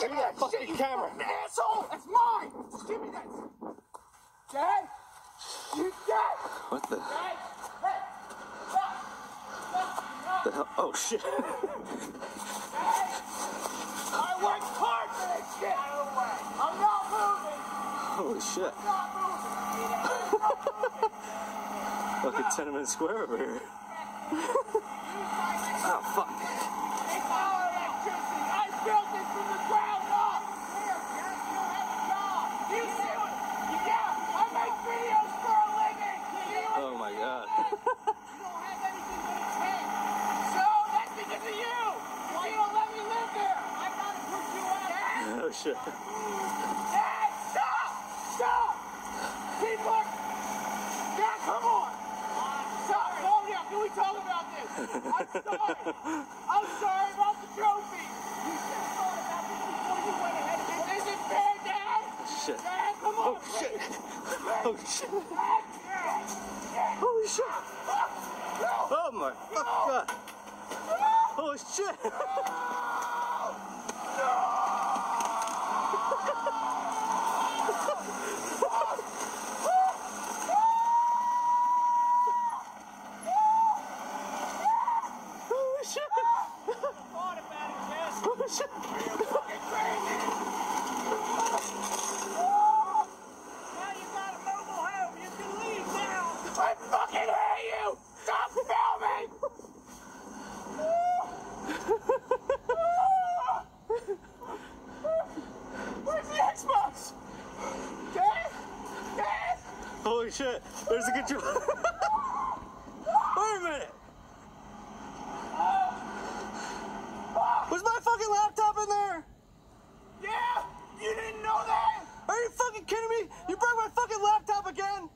Give me that fucking camera. Asshole! It's mine! Just give me this! Dad? You dead! What the? Dad? Hey! Stop! The hell? Oh shit. Dad? I worked hard for this shit! I'm not moving! Holy shit. I'm not moving! Fucking Tenement Square over here. Oh fuck. It's our electricity! I built this from the ground up! Here, Jack, you don't have a job! You see what? Yeah, I make videos for a living! Oh my god. You don't have anything but a tent! So, that's because of you! You don't let me live there! I gotta push you out! Dad! Oh shit. Dad, stop! Stop! People are... Dad, come on! Stop! Oh yeah, can we talk about this? I'm sorry! I'm sorry about the trophy! You should have thought about this before you went ahead. This isn't fair, Dad! Shit. Dad, come on! Oh shit. Oh shit. Dad! Holy shit. No! Oh my fucking god. Holy shit. Holy shit. Thought about it, Jess. Holy shit. You're fucking crazy! Now you got a mobile home. You can leave now. I fucking hate you! Stop filming! Where's the Xbox? Dad? Dad? Holy shit. There's a control. Wait a minute. Was my fucking laptop in there? Yeah? You didn't know that? Are you fucking kidding me? You broke my fucking laptop again?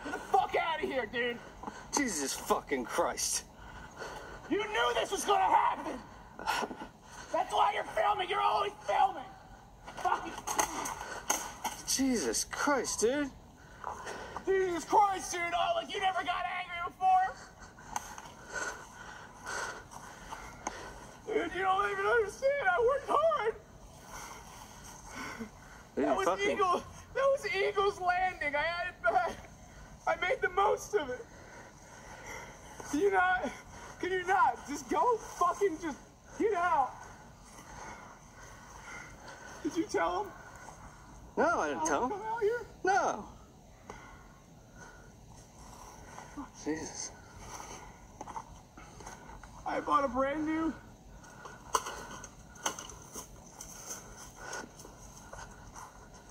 Get the fuck out of here, dude. Jesus fucking Christ. You knew this was gonna happen. That's why you're filming. You're always filming. Fucking Jesus Christ, dude. Jesus Christ, dude. Oh, like you never got angry before? Dude, you don't even understand. I worked hard. Dude, That was fucking... Eagle. That was Eagle's Landing. I had it back. I made the most of it. Can you not? Can you not? Just go fucking just get out. Did you tell him? No, I didn't tell Come him. out here? No. Jesus. I bought a brand new.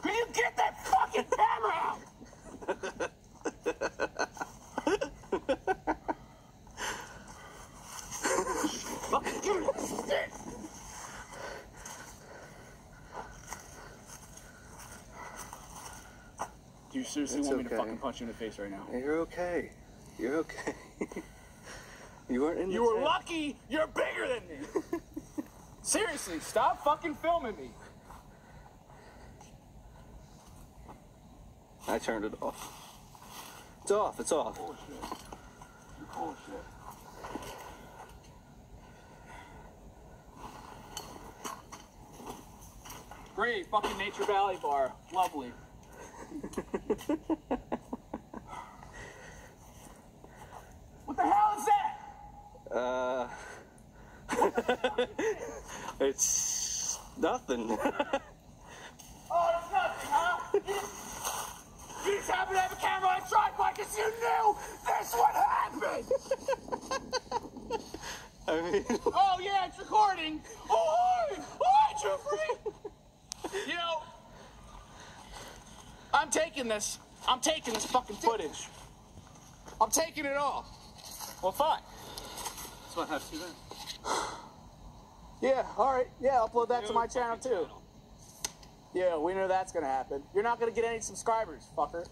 Can you get that fucking camera out? Fucking give me that stick. Do you seriously It's want me okay. to fucking punch you in the face right now? You're okay. You're okay. You weren't in the You were tent. lucky you're bigger than me. Seriously, stop fucking filming me. I turned it off. It's off. It's off. Bullshit. You're bullshit. Great, fucking Nature Valley bar. Lovely. What the hell is that? It's nothing. Oh, it's nothing, huh? You just happen to have a camera on a tripod because you knew this would happen! I mean, Oh, yeah, it's recording! Oh, hi! Hi, Jeffrey! You know, I'm taking this fucking footage. I'm taking it all. Well, fine. that's what I have to do. Yeah, alright. Yeah, upload that to my channel, too. Yeah, we know that's gonna happen. You're not gonna get any subscribers, fucker.